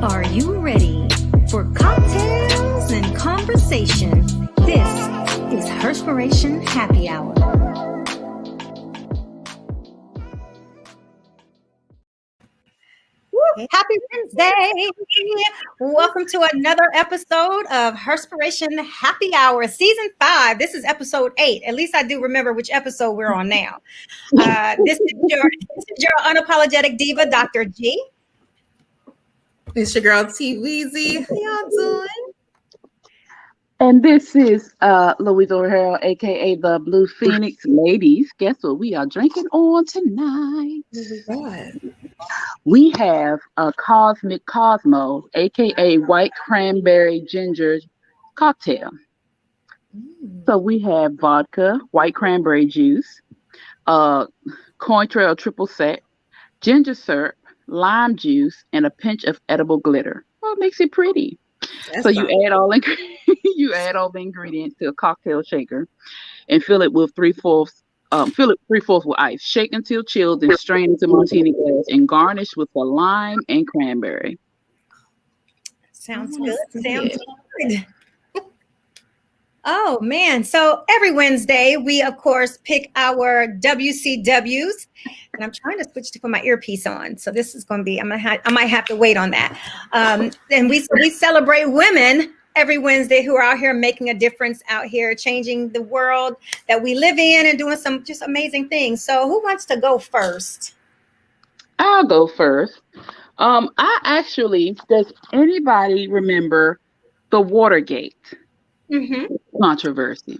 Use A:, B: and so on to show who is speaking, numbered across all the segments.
A: Are you ready for cocktails and conversation? This is Herspiration Happy Hour.
B: Happy Wednesday. Welcome to another episode of Herspiration Happy Hour, Season 5. This is episode 8. At least I do remember which episode we're on now. This is your unapologetic diva, Dr. G.
C: It's your girl T Weezy. How y'all doing?
D: And this is Louisa O'Hara, aka the Blue Phoenix. Ladies, guess what we are drinking on tonight? We have a Cosmic Cosmos, aka White Cranberry Ginger cocktail. So we have vodka, white cranberry juice, Cointrail triple sec, ginger syrup, lime juice, and a pinch of edible glitter. Well, it makes it pretty. So you add all the ingredients to a cocktail shaker and fill it with 3/4 with ice. Shake until chilled and strain into martini glass and garnish with a lime and cranberry.
B: Sounds good. Sounds good. Oh, man. So every Wednesday, we, of course, pick our WCWs. And I'm trying to switch to put my earpiece on. So this is going to be, I might have to wait on that. And we celebrate women every Wednesday who are out here making a difference out here, changing the world that we live in and doing some just amazing things. So who wants to go first?
D: I'll go first. Does anybody remember the Watergate controversy?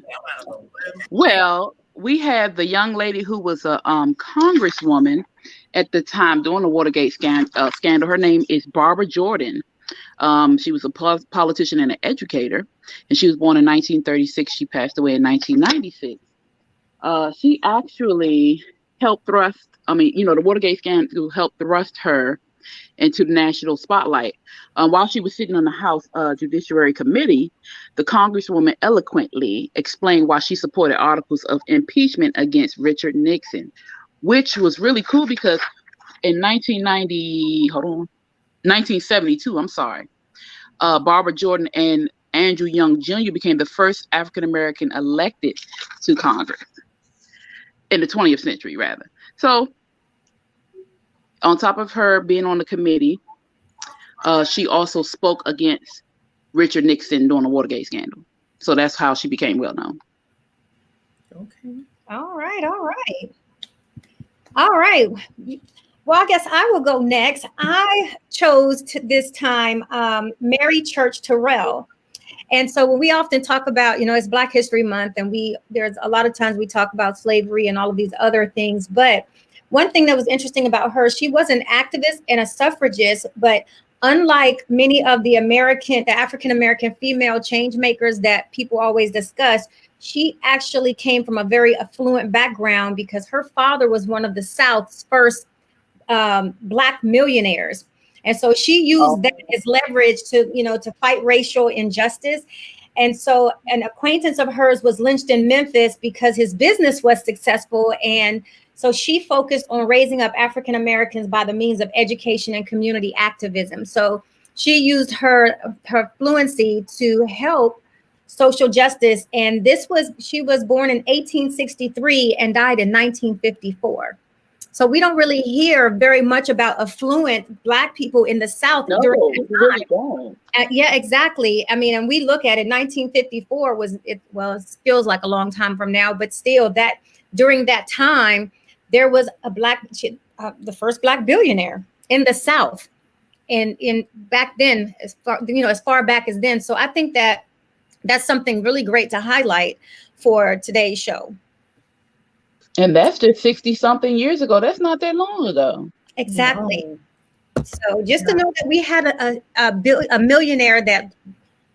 D: Well, we had the young lady who was a congresswoman at the time during the Watergate scandal. Her name is Barbara Jordan. She was a politician and an educator, and she was born in 1936. She passed away in 1996. She actually helped the Watergate scandal helped thrust her into the national spotlight. While she was sitting on the House Judiciary Committee, the Congresswoman eloquently explained why she supported articles of impeachment against Richard Nixon, which was really cool because in 1972, Barbara Jordan and Andrew Young Jr. became the first African American elected to Congress in the 20th century, rather. So, on top of her being on the committee, she also spoke against Richard Nixon during the Watergate scandal. So that's how she became well known.
B: Okay. All right. Well, I guess I will go next. I chose this time Mary Church Terrell. And so when we often talk about, it's Black History Month, and there's a lot of times we talk about slavery and all of these other things. But one thing that was interesting about her, she was an activist and a suffragist, but unlike many of the African-American female change makers that people always discuss, she actually came from a very affluent background because her father was one of the South's first Black millionaires. And so she used that as leverage to fight racial injustice. And so an acquaintance of hers was lynched in Memphis because his business was successful. And so she focused on raising up African Americans by the means of education and community activism. So she used her fluency to help social justice. And she was born in 1863 and died in 1954. So we don't really hear very much about affluent Black people in the South during that time. Really don't. Yeah, exactly. I mean, and we look at it, 1954 it feels like a long time from now, but still that during that time, there was the first Black billionaire in the South, and in back then, as far back as then. So I think that's something really great to highlight for today's show.
D: And that's just 60 something years ago. That's not that long ago.
B: Exactly. No. So just to know that we had a millionaire that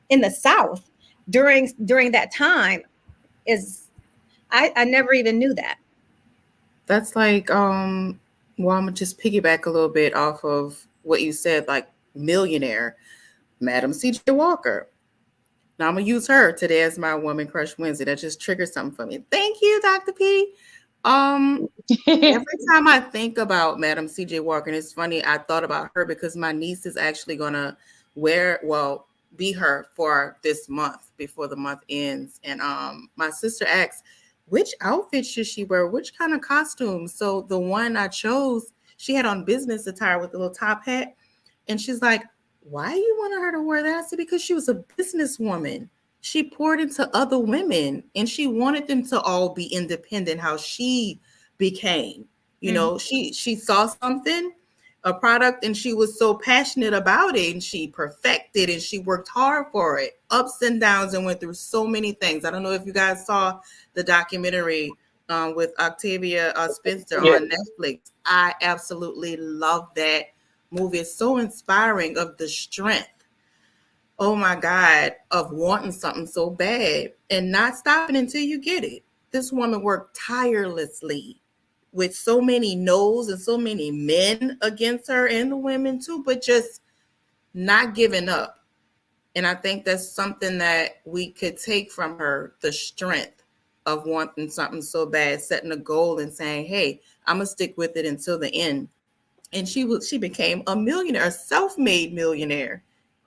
B: in the South during that time I never even knew that.
C: That's like, I'm gonna just piggyback a little bit off of what you said, like millionaire, Madam C.J. Walker. Now I'm gonna use her today as my Woman Crush Wednesday. That just triggered something for me. Thank you, Dr. P. Every time I think about Madam CJ Walker, and it's funny, I thought about her because my niece is actually gonna be her for this month before the month ends. And my sister asked, which outfit should she wear? Which kind of costume? So the one I chose, she had on business attire with a little top hat. And she's like, why you wanted her to wear that? I said, because she was a businesswoman. She poured into other women and she wanted them to all be independent, how she became. You know, she saw something, a product, and she was so passionate about it and she perfected and she worked hard for it, ups and downs, and went through so many things. I don't know if you guys saw the documentary with Octavia Spencer on Netflix. I absolutely love that movie. It's so inspiring of the strength, oh my God, of wanting something so bad and not stopping until you get it. This woman worked tirelessly with so many no's and so many men against her, and the women too, but just not giving up. And I think that's something that we could take from her, the strength of wanting something so bad, setting a goal and saying, hey, I'm gonna stick with it until the end. And she became a millionaire, a self-made millionaire.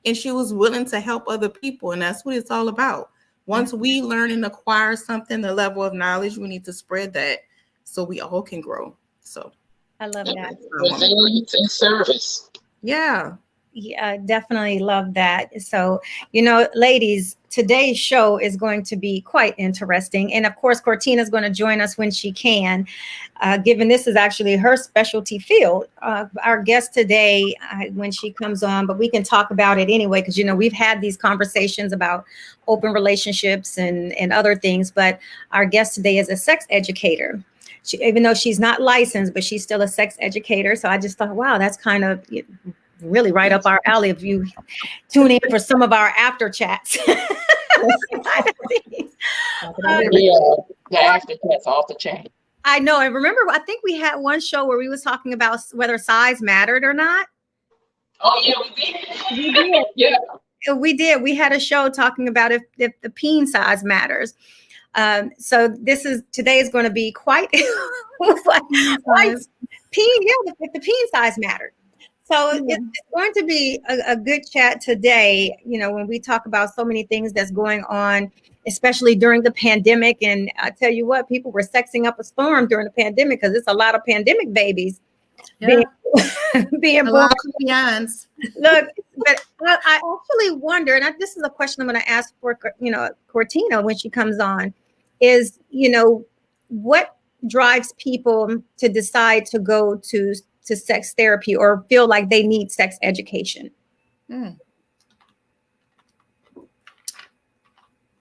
C: And she was willing to help other people. And that's what it's all about. Once we learn and acquire something, the level of knowledge, we need to spread that so we all can grow. So
B: I love that.
D: Resilience and service.
C: Yeah.
B: Yeah, I definitely love that. So, you know, ladies, today's show is going to be quite interesting. And of course, Cortina is going to join us when she can, given this is actually her specialty field. Our guest today, when she comes on, but we can talk about it anyway, because, you know, we've had these conversations about open relationships and other things. But our guest today is a sex educator. Even though she's not licensed, but she's still a sex educator. So I just thought, wow, that's kind of really right up our alley if you tune in for some of our after chats.
D: The after chats off the chain.
B: I know. And remember, I think we had one show where we was talking about whether size mattered or not.
D: Oh, yeah, we did.
B: We did.
D: Yeah.
B: We did. We had a show talking about if the peen size matters. So today is going to be quite peen. Yeah, if the peen size mattered. So it's going to be a good chat today, you know, when we talk about so many things that's going on, especially during the pandemic. And I tell you what, people were sexing up a storm during the pandemic because it's a lot of pandemic babies being born. Look, but I actually wonder, and this is a question I'm going to ask for, you know, Cortina when she comes on, is, you know, what drives people to decide to go to sex therapy or feel like they need sex education?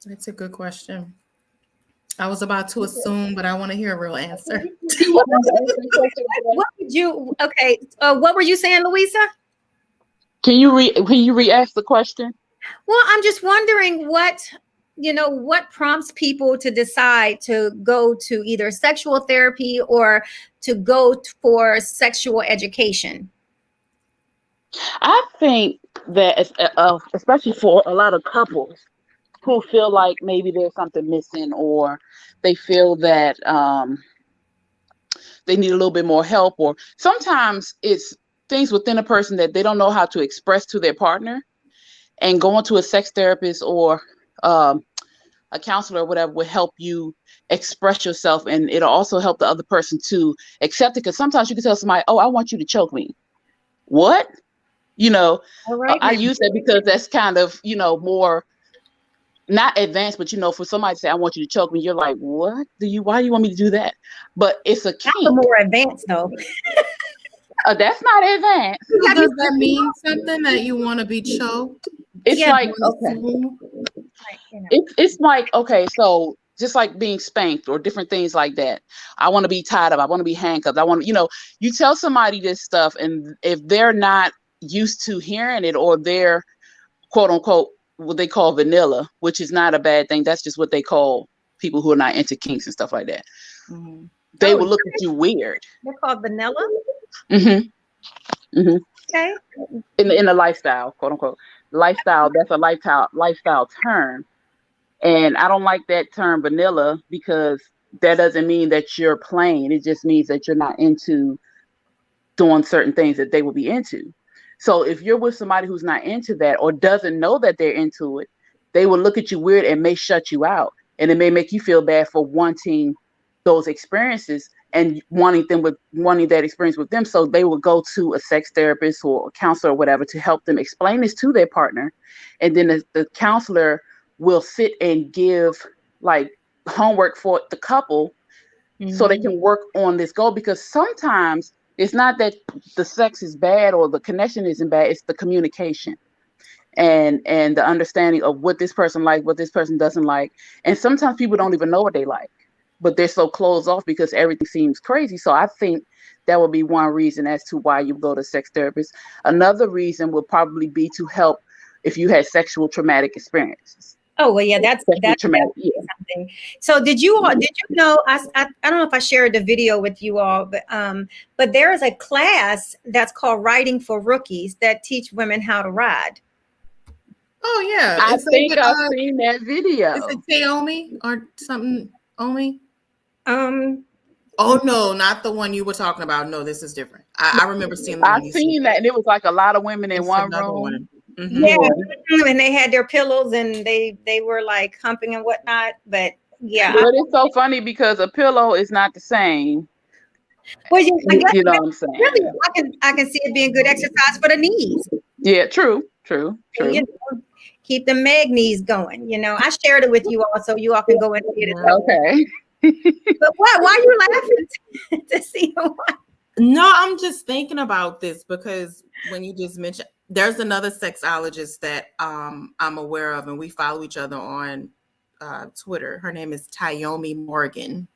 C: That's a good question. I was about to assume, but I want to hear a real answer.
B: What were you saying, Louisa?
D: Can you re-ask the question?
B: Well, I'm just wondering what prompts people to decide to go to either sexual therapy or to go for sexual education.
D: I think that, especially for a lot of couples who feel like maybe there's something missing, or they feel that they need a little bit more help, or sometimes it's things within a person that they don't know how to express to their partner, and going to a sex therapist or a counselor or whatever will help you express yourself, and it'll also help the other person to accept it. Because sometimes you can tell somebody, "Oh, I want you to choke me." What? You know, I use that because that's kind of, you know, more not advanced, but, you know, for somebody to say, "I want you to choke me," you're like, "What why do you want me to do that?" But it's a kink.
B: That's more advanced though.
D: That's not advanced.
C: Does that mean something that you want to be choked?
D: It's like, okay. It's like, okay, so just like being spanked or different things like that. I want to be tied up. I want to be handcuffed. I want to, you know, you tell somebody this stuff, and if they're not used to hearing it, or they're quote unquote what they call vanilla, which is not a bad thing. That's just what they call people who are not into kinks and stuff like that. Mm-hmm. They will look at you weird.
B: They're called vanilla.
D: Mm-hmm. Mm-hmm.
B: Okay.
D: In the lifestyle, quote unquote lifestyle. That's a lifestyle term, and I don't like that term vanilla because that doesn't mean that you're playing. It just means that you're not into doing certain things that they will be into. So if you're with somebody who's not into that or doesn't know that they're into it, they will look at you weird and may shut you out. And it may make you feel bad for wanting those experiences and wanting that experience with them. So they will go to a sex therapist or a counselor or whatever to help them explain this to their partner. And then the counselor will sit and give like homework for the couple so they can work on this goal, because sometimes it's not that the sex is bad or the connection isn't bad, it's the communication and the understanding of what this person like, what this person doesn't like. And sometimes people don't even know what they like, but they're so closed off because everything seems crazy. So I think that would be one reason as to why you go to sex therapist. Another reason would probably be to help if you had sexual traumatic experiences.
B: Oh, well, yeah, that's
D: traumatic. Yeah.
B: something. So did you know, I don't know if I shared the video with you all, but there is a class that's called Riding for Rookies that teach women how to ride.
C: Oh yeah,
D: I think I've seen that video.
C: Is it Naomi or something? Omi?
B: Oh
C: no, not the one you were talking about. No, this is different. I remember seeing.
D: I've seen that, and it was like a lot of women in one room.
C: Mm-hmm.
B: Yeah, and they had their pillows and they were like humping and whatnot. But yeah,
D: but it's so funny because a pillow is not the same.
B: Well, you
D: know what I'm saying?
B: Really, I can see it being good exercise for the knees.
D: Yeah, true.
B: And, you know, keep the mag knees going. You know, I shared it with you all, so you all can go and get it.
D: Okay.
B: But why are you laughing to see what?
C: No, I'm just thinking about this because when you just mentioned, there's another sexologist that I'm aware of, and we follow each other on Twitter. Her name is Tayomi Morgan,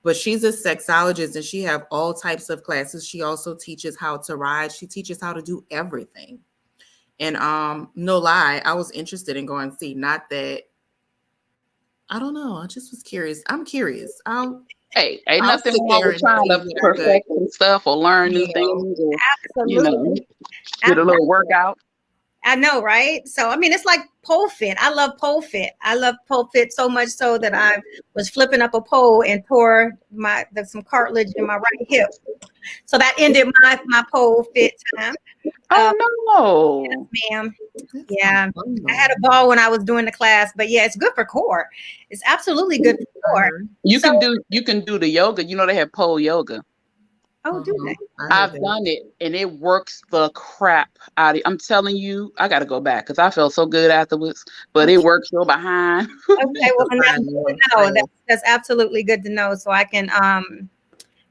C: but she's a sexologist and she have all types of classes. She also teaches how to ride. She teaches how to do everything. And no lie, I was interested in going to see. Not that, I don't know. I just was curious. I'm curious.
D: Hey, ain't nothing wrong with trying to perfect some stuff or learn new things or, you know, get a little workout.
B: I know, right? So, I mean, it's like pole fit. I love pole fit. I love pole fit so much so that I was flipping up a pole and tore some cartilage in my right hip. So that ended my pole fit time.
D: Oh,
B: no. Yes, ma'am. Yeah. I had a ball when I was doing the class, but yeah, it's good for core. It's absolutely good for core.
D: You can do the yoga. You know, they have pole yoga.
B: Oh, do they?
D: I've done it and it works the crap out of it. I'm telling you, I got to go back because I felt so good afterwards, but it works your behind.
B: Okay, well, that's good to know. That's absolutely good to know. So I can,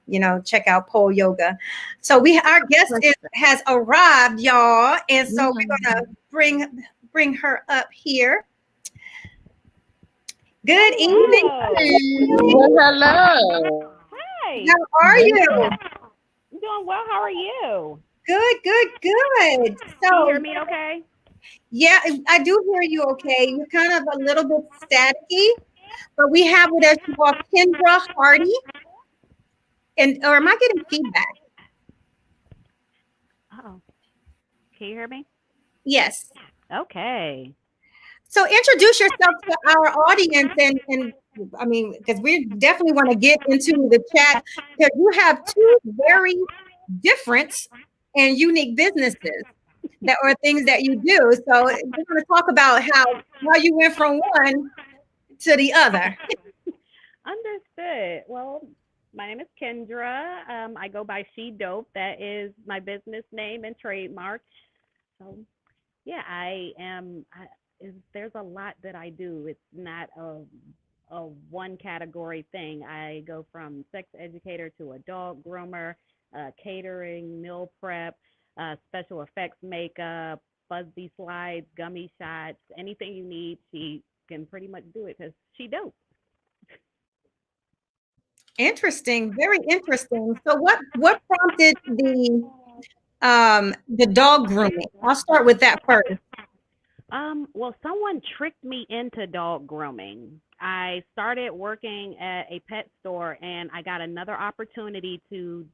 B: you know, check out pole yoga. So our guest has arrived, y'all. And so we're going to bring her up here. Good evening.
D: Well, hello.
E: Hi.
B: How are you?
E: I'm doing well. How are you?
B: Good.
E: So, can you hear me okay?
B: Yeah, I do hear you okay. You're kind of a little bit staticky, but we have with us Kendra Hardy. Or am I getting feedback?
E: Oh, can you hear me?
B: Yes.
E: Okay.
B: So introduce yourself to our audience, and I mean, because we definitely want to get into the chat, because you have two very different and unique businesses that are things that you do. So we're going to talk about how you went from one to the other.
E: Understood. Well, my name is Kendra. I go by She Dope. That is my business name and trademark. So, yeah, there's a lot that I do. It's not a one category thing. I go from sex educator to a dog groomer, catering, meal prep, special effects makeup, fuzzy slides, gummy shots, anything you need. She can pretty much do it because she dope.
B: Interesting, very interesting. So what prompted the dog grooming? I'll start with that first.
E: Well, someone tricked me into dog grooming. I started working at a pet store and I got another opportunity to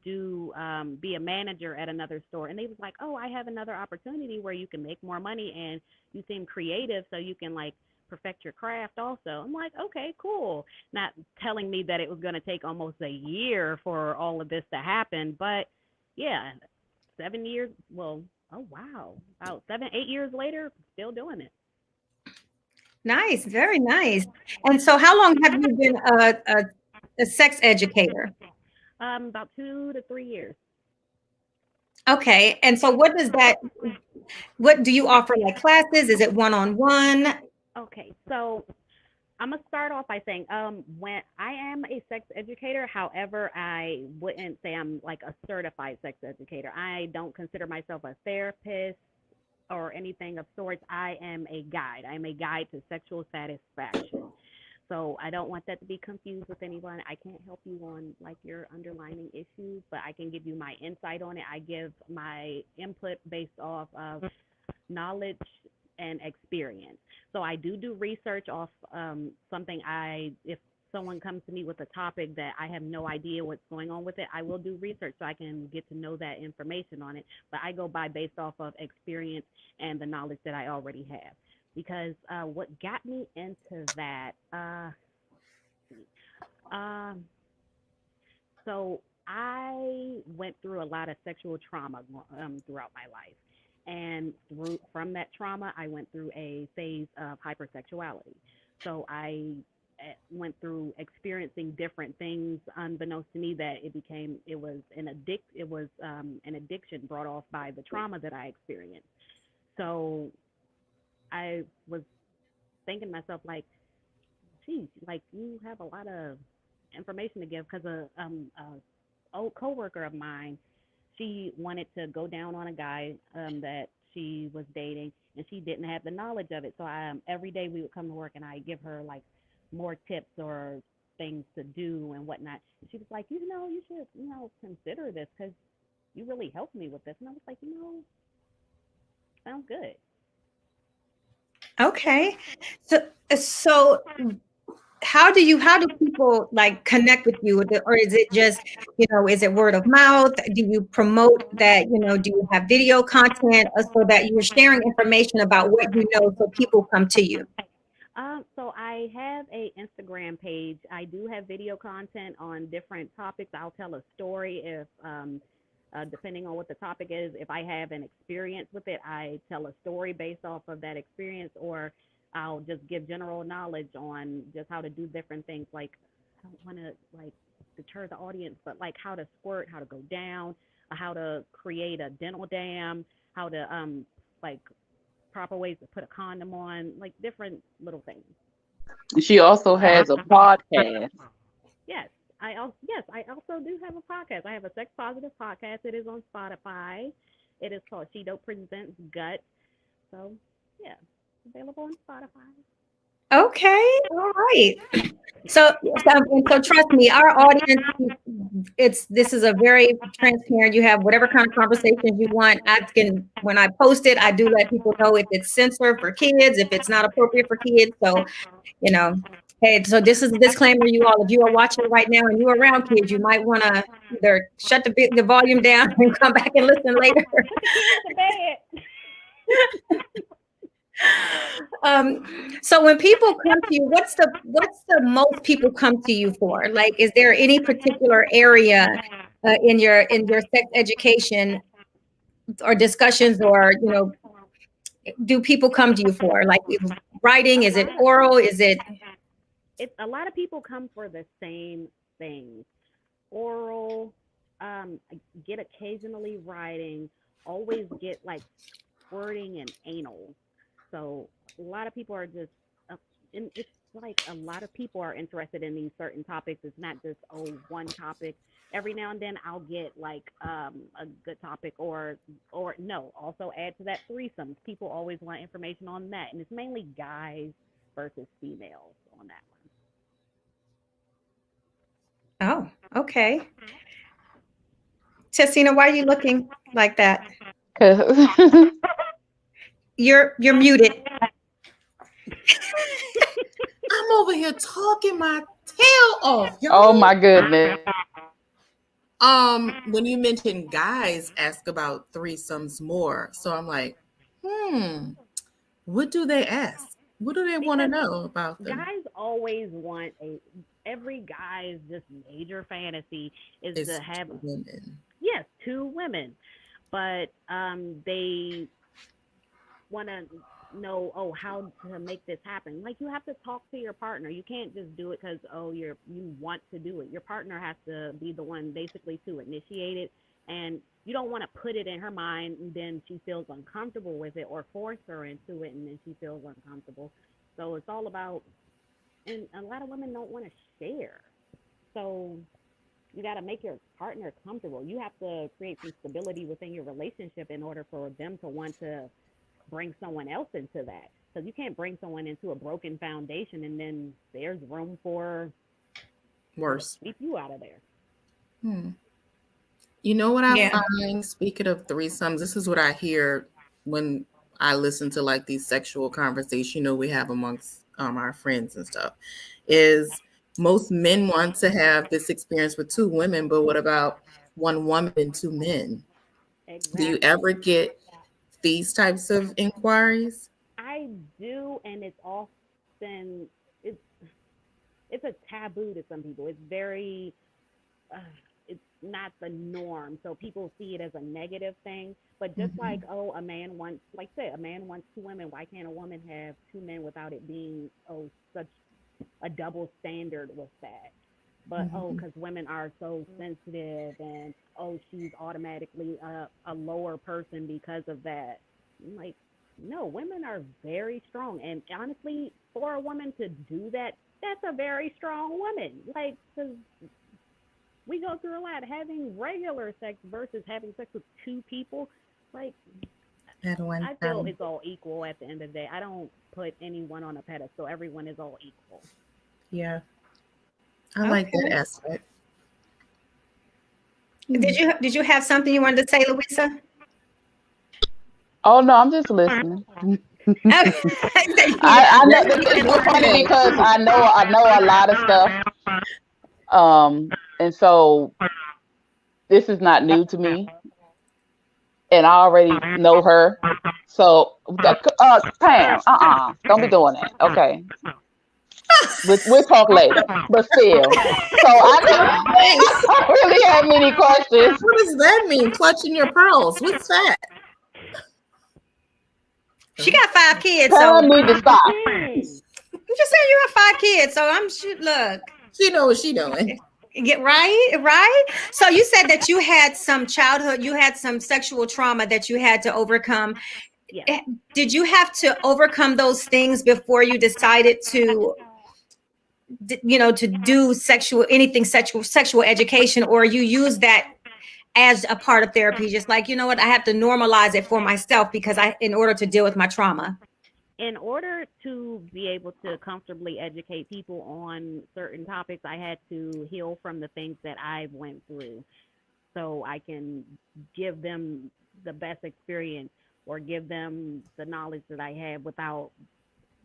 E: be a manager at another store. And they was like, oh, I have another opportunity where you can make more money and you seem creative. So you can like perfect your craft also. I'm like, okay, cool. Not telling me that it was going to take almost a year for all of this to happen, but yeah, 7 years. Well, oh wow, about 7, 8 years later, still doing it.
B: Nice, very nice. And so, how long have you been a sex educator?
E: About 2 to 3 years.
B: Okay, and so what does that? What do you offer, like classes? Is it one-on-one?
E: Okay, so I'm gonna start off by saying, when I am a sex educator, however, I wouldn't say I'm like a certified sex educator. I don't consider myself a therapist or anything of sorts. I am a guide. I'm a guide to sexual satisfaction. So I don't want that to be confused with anyone. I can't help you on like your underlying issues, but I can give you my insight on it. I give my input based off of knowledge and experience. So I do research off something. If someone comes to me with a topic that I have no idea what's going on with it, I will do research so I can get to know that information on it. But I go by based off of experience and the knowledge that I already have. Because what got me into that, um, so I went through a lot of sexual trauma throughout my life. And from that trauma, I went through a phase of hypersexuality. So I went through experiencing different things unbeknownst to me that it was an addiction brought off by the trauma that I experienced. So I was thinking to myself like, geez, like you have a lot of information to give because a old coworker of mine, she wanted to go down on a guy that she was dating, and she didn't have the knowledge of it. So every day we would come to work, and I give her like more tips or things to do and whatnot. And she was like, you should, consider this because you really helped me with this. And I was like, sounds good.
B: Okay, so how do people like connect with you, or is it just, is it word of mouth? Do you promote that? Do you have video content so that you're sharing information about what you know so people come to you?
E: So I have a Instagram page. I do have video content on different topics. I'll tell a story if, depending on what the topic is. If I have an experience with it, I tell a story based off of that experience, or I'll just give general knowledge on just how to do different things. Like I don't want to like deter the audience, but like how to squirt, how to go down, how to create a dental dam, how to like proper ways to put a condom on, like different little things.
D: She also has a podcast.
E: Yes, I also do have a podcast. I have a sex positive podcast. It is on Spotify. It is called She Dope Presents Gut. So yeah, available on Spotify.
B: Okay, all right. So trust me, our audience, this is a very transparent. You have whatever kind of conversations you want. When I post it, I do let people know if it's censored for kids, if it's not appropriate for kids. So, hey, so this is a disclaimer, you all. If you are watching right now and you're around kids, you might want to either shut the volume down and come back and listen later.
E: Put the kids to bed.
B: So when people come to you, what's the most people come to you for? Like, is there any particular area in your sex education or discussions, or do people come to you for? Like writing? Is it oral? Is it?
E: A lot of people come for the same things. Oral, I get occasionally writing, always get like squirting and anal. So a lot of people are just, it's like a lot of people are interested in these certain topics. It's not just one topic. Every now and then I'll get like a good topic, or no. Also add to that threesomes. People always want information on that, and it's mainly guys versus females on that
B: one. Oh, okay. Tessina, why are you looking like that? You're muted.
C: I'm over here talking my tail off, y'all.
D: Oh my goodness.
C: When you mentioned guys ask about threesomes more, so I'm like, what do they ask? What do they want to
E: Because
C: know about them?
E: guys always want every guy's just major fantasy is
C: It's
E: to have,
C: women.
E: yes, two women, but they want to know, oh, how to make this happen. Like, you have to talk to your partner. You can't just do it because, oh, you want to do it. Your partner has to be the one basically to initiate it, and you don't want to put it in her mind and then she feels uncomfortable with it, or force her into it and then she feels uncomfortable. So it's all about, and a lot of women don't want to share. So you got to make your partner comfortable. You have to create some stability within your relationship in order for them to want to bring someone else into that. Because you can't bring someone into a broken foundation and then there's room for
C: Worse.
E: keep you out of there.
C: You know what I
B: Yeah.
C: find? Speaking of threesomes, this is what I hear when I listen to like these sexual conversations, we have amongst our friends and stuff, is most men want to have this experience with two women, but what about one woman and two men? Do you
E: Exactly.
C: ever get these types of inquiries?
E: I do, and it's often it's it's a taboo to some people. It's very uh, it's not the norm, so people see it as a negative thing. But just like, oh, a man wants, like say, a man wants two women. Why can't a woman have two men without it being, oh, such a double standard with that? But oh, because women are so sensitive, and oh, she's automatically a lower person because of that. I'm like, no, women are very strong, and honestly, for a woman to do that, that's a very strong woman. Like, because we go through a lot. Having regular sex versus having sex with two people, like,
C: At one
E: I feel
C: time.
E: it's all equal at the end of the day. I don't put anyone on a pedestal. Everyone is all equal.
C: Yeah. I like that
B: Okay.
C: aspect.
B: Did you have something you wanted to say, Louisa?
D: Oh no, I'm just listening.
B: You
D: I know
C: That's
D: it's funny
C: okay.
D: because I know a lot of stuff. And so this is not new to me, and I already know her. So Pam, don't be doing that. Okay, we'll talk later. But still, so I don't,
C: Wait,
D: I don't really have many questions.
C: what does that mean? Clutching your pearls. What's that?
B: She got 5 kids, so
D: Pam need to stop.
E: Dang.
B: I'm just saying you have 5 kids. So I'm sure. Look,
C: She know what she doing.
B: get right. So you said that you had some childhood, you had some sexual trauma that you had to overcome.
E: Yes.
B: Did you have to overcome those things before you decided to, to do sexual education, or you use that as a part of therapy, just like, you know what, I have to normalize it for myself because in order to deal with my trauma?
E: In order to be able to comfortably educate people on certain topics, I had to heal from the things that I went through, so I can give them the best experience, or give them the knowledge that I had without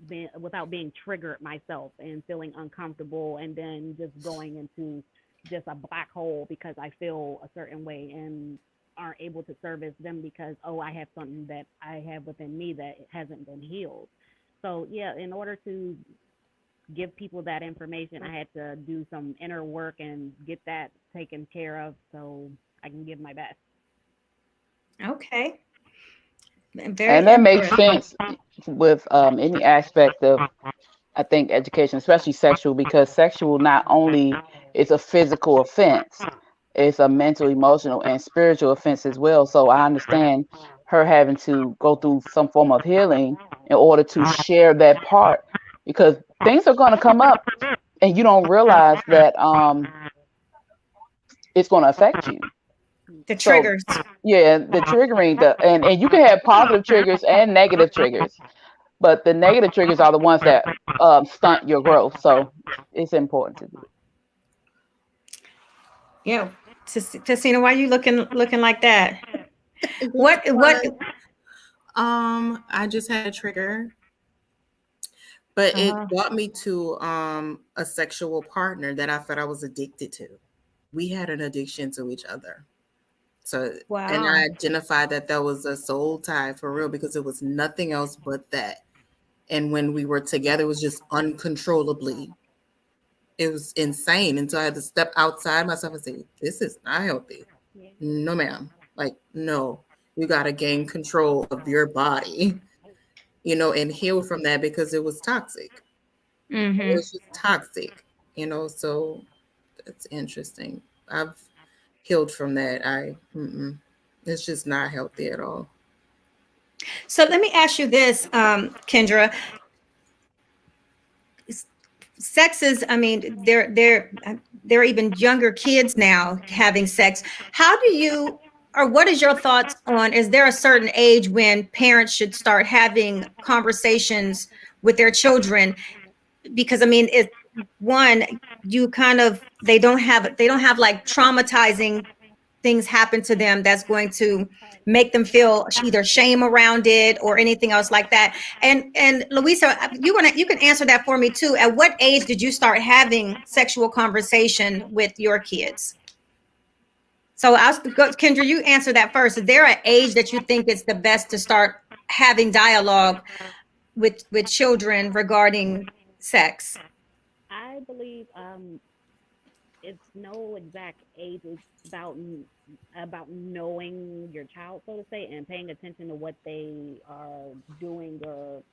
E: being triggered myself and feeling uncomfortable, and then just going into just a black hole because I feel a certain way and aren't able to service them because, oh, I have something that I have within me that hasn't been healed. So yeah, in order to give people that information, I had to do some inner work and get that taken care of so I can give my best.
B: Okay. Very
D: And that makes
B: interesting.
D: sense with any aspect of, I think, education, especially sexual, because sexual not only is a physical offense, it's a mental, emotional, and spiritual offense as well. So I understand her having to go through some form of healing in order to share that part, because things are going to come up and you don't realize that it's going to affect you.
B: The
D: So
B: triggers.
D: yeah, the triggering, and you can have positive triggers and negative triggers, but the negative triggers are the ones that stunt your growth. So it's important to do it.
B: Yeah. Tessina, why are you looking like that? What
C: Because, I just had a trigger, but it
B: uh,
C: brought me to a sexual partner that I thought I was addicted to. We had an addiction to each other. So, and
B: wow.
C: I identified that that was a soul tie for real because it was nothing else but that. And when we were together, it was just uncontrollably. It was insane. And so I had to step outside myself and say, this is not healthy.
E: Yeah.
C: No, ma'am. Like, no, you got to gain control of your body, and heal from that because it was toxic. It
B: Mm-hmm.
C: was just toxic, so it's interesting. I've healed from that. It's just not healthy at all.
B: So let me ask you this, Kendra. Sex is, I mean, they're even younger kids now having sex. How do you, or what is your thoughts on, is there a certain age when parents should start having conversations with their children? Because I mean, it one, you kind of, they don't have like traumatizing things happen to them that's going to make them feel either shame around it or anything else like that. And Louisa, you can answer that for me too. At what age did you start having sexual conversation with your kids? So I'll go, Kendra, you answer that first. Is there an age that you think it's the best to start having dialogue with children regarding sex?
E: I believe it's no exact age. It's about knowing your child, so to say, and paying attention to what they are doing or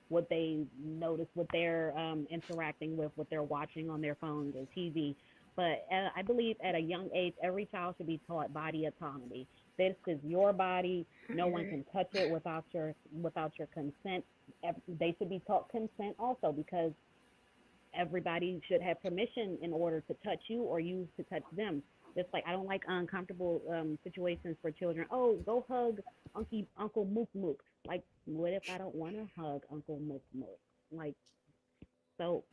E: what they notice, what they're interacting with, what they're watching on their phones or TV. But I believe at a young age, every child should be taught body autonomy. This is your body. No one can touch it without your consent. They should be taught consent also, because everybody should have permission in order to touch you or you to touch them. Just like I don't like uncomfortable situations for children. Oh, go hug Uncle Mook Mook. Like, what if I don't want to hug Uncle Mook Mook? Like, so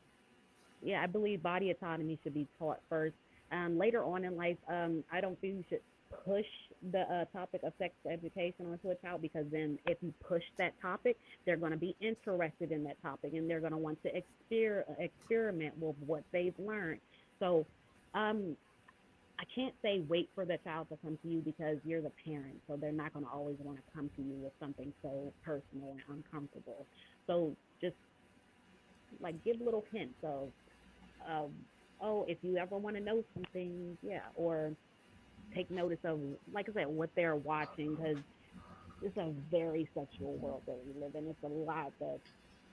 E: yeah, I believe body autonomy should be taught first. Later on in life, I don't think you should push the topic of sex education onto a child, because then if you push that topic, they're going to be interested in that topic and they're going to want to experiment with what they've learned. So um, I can't say wait for the child to come to you, because you're the parent, so they're not going to always want to come to you with something so personal and uncomfortable. So just like give little hints of um, oh, if you ever want to know something, yeah, or take notice of, like I said, what they're watching, because it's a very sexual world that we live in. It's a lot that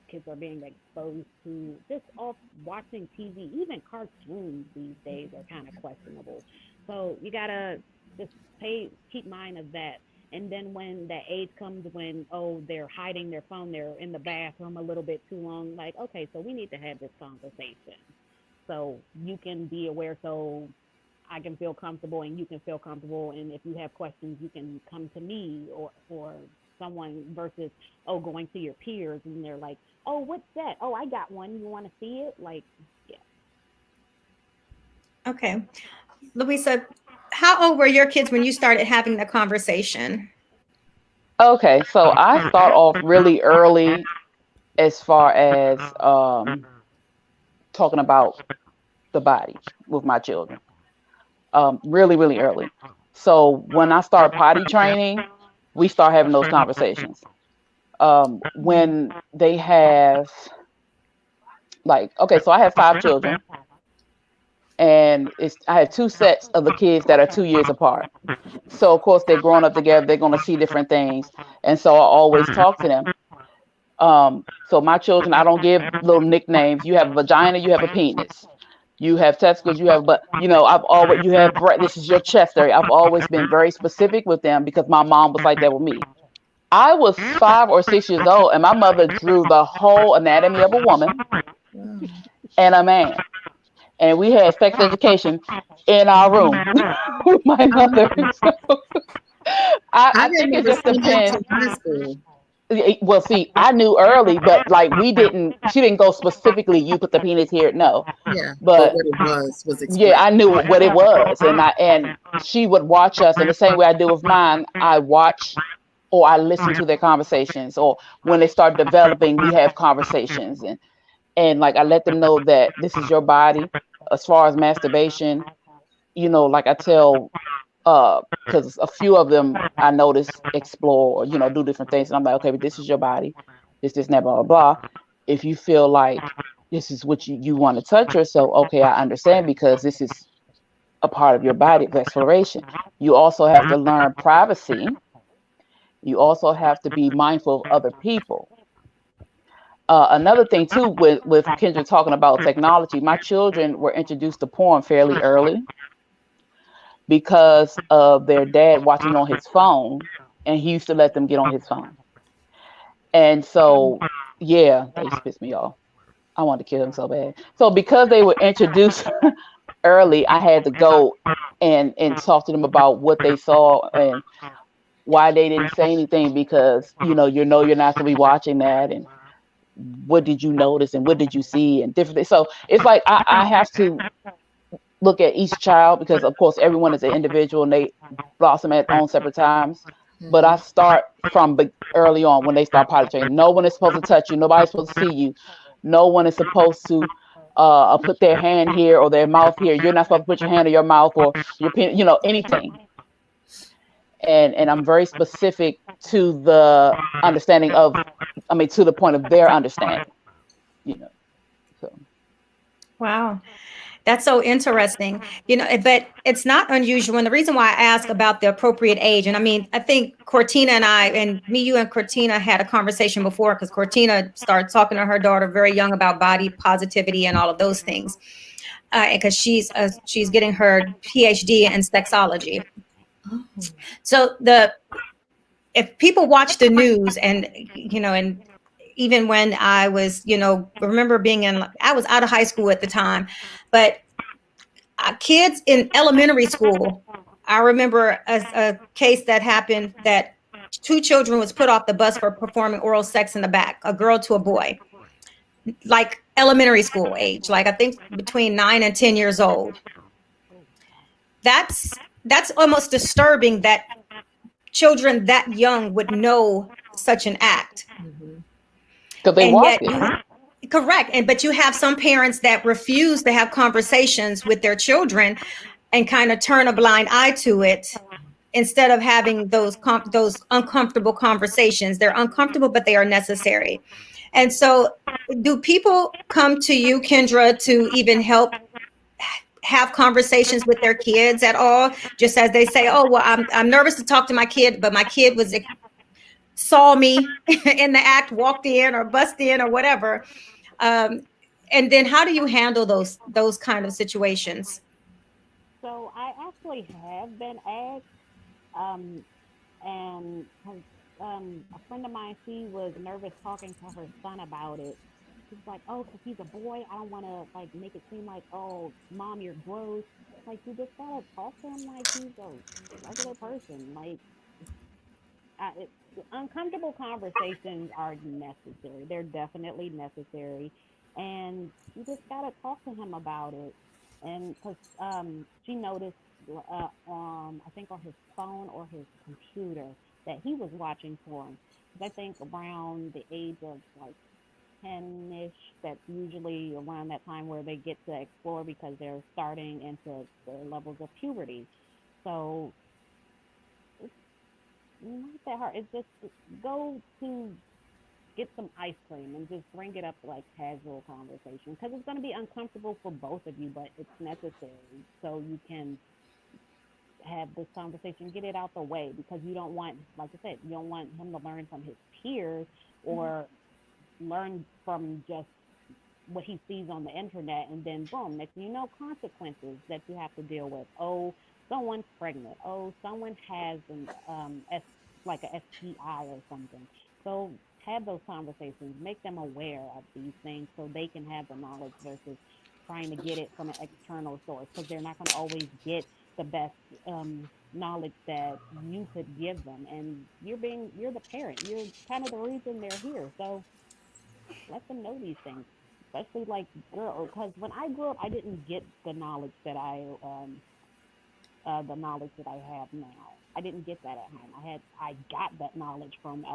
E: kids are being exposed to just off watching TV. Even cartoons these days are kind of questionable. So you gotta just keep mind of that. And then when that age comes when, oh, they're hiding their phone, they're in the bathroom a little bit too long, like, okay, so we need to have this conversation. So you can be aware, so I can feel comfortable and you can feel comfortable. And if you have questions, you can come to me or someone, versus, oh, going to your peers and they're like, oh, what's that? Oh, I got one. You want to see it? Like, yeah.
B: Okay. Louisa, how old were your kids when you started having the conversation?
D: Okay, so I start off really early as far as talking about the body with my children. Really, really early. So when I start potty training, we start having those conversations. When they have, like, okay, so I have 5 children, and I have two sets of the kids that are 2 years apart. So of course they're growing up together, they're going to see different things, and so I always talk to them. So my children, I don't give little nicknames. You have a vagina, you have a penis, you have testicles, you have, but I've always, you have, this is your chest area. I've always been very specific with them because my mom was like that with me. I was 5 or 6 years old, and my mother drew the whole anatomy of a woman and a man, and we had sex education in our room with my mother. So
C: I
D: I
C: had
D: think it
C: never
D: just
C: seen that
D: depends.
C: until high school.
D: Well, see, I knew early, but like she didn't go specifically, you put the penis here. No,
C: Yeah, but
D: but
C: what it was
D: yeah,
C: expressed.
D: I knew what it was. And she would watch us in the same way I do with mine. I watch or I listen to their conversations, or when they start developing, we have conversations, and like I let them know that this is your body. As far as masturbation, like I tell, because a few of them I notice explore, do different things, and I'm like, okay, but this is your body. this, and that, blah, blah, blah. If you feel like this is what you want to touch her, so okay, I understand, because this is a part of your body of exploration. You also have to learn privacy. You also have to be mindful of other people. Another thing too, with Kendra talking about technology, my children were introduced to porn fairly early because of their dad watching on his phone, and he used to let them get on his phone. And so, yeah, they used to piss me off. I wanted to kill him so bad. So because they were introduced early, I had to go and talk to them about what they saw and why they didn't say anything, because you're not going to be watching that, and what did you notice and what did you see and different things. So it's like I have to look at each child, because of course everyone is an individual and they blossom at own separate times. But I start from early on when they start potty training. No one is supposed to touch you. Nobody's supposed to see you. No one is supposed to put their hand here or their mouth here. You're not supposed to put your hand in your mouth or your pen, anything. And I'm very specific to the understanding of, to the point of their understanding, so.
B: Wow. That's so interesting, but it's not unusual. And the reason why I ask about the appropriate age, and I think Cortina and you and Cortina had a conversation before, because Cortina started talking to her daughter very young about body positivity and all of those things, because she's getting her PhD in sexology. So if people watch the news and even when I was, remember I was out of high school at the time, but kids in elementary school, I remember a case that happened that two children was put off the bus for performing oral sex in the back, a girl to a boy, like elementary school age, like I think between 9 and 10 years old. That's almost disturbing that children that young would know such an act.
D: Because they watched it.
B: Correct. But you have some parents that refuse to have conversations with their children and kind of turn a blind eye to it instead of having those uncomfortable conversations. They're uncomfortable, but they are necessary. And so do people come to you, Kendra, to even help have conversations with their kids at all? Just as they say, oh, well, I'm nervous to talk to my kid, but my kid saw me in the act, walked in or bust in or whatever. And then how do you handle those kind of situations?
E: So I actually have been asked, and a friend of mine, she was nervous talking to her son about it. She's like, oh, because he's a boy, I don't want to like make it seem like, oh, mom, you're gross. Like, you just gotta talk to him like he's a regular person. Like, uncomfortable conversations are necessary. They're definitely necessary, and you just gotta talk to him about it. And because she noticed, I think on his phone or his computer, that he was watching porn. Because I think around the age of like 10-ish, that's usually around that time where they get to explore because they're starting into the levels of puberty. So not that hard. It's just go to get some ice cream and just bring it up like casual conversation, because it's going to be uncomfortable for both of you, but it's necessary so you can have this conversation, get it out the way, because you don't want, like I said, you don't want him to learn from his peers or learn from just what he sees on the internet, and then boom, next thing you know, consequences that you have to deal with. Oh, someone's pregnant. Oh, someone has like a STI or something. So have those conversations, make them aware of these things so they can have the knowledge versus trying to get it from an external source, because they're not going to always get the best knowledge that you could give them. And you're the parent. You're kind of the reason they're here. So let them know these things, especially like girls. Because when I grew up, I didn't get the knowledge that I have now. I didn't get that at home. I got that knowledge from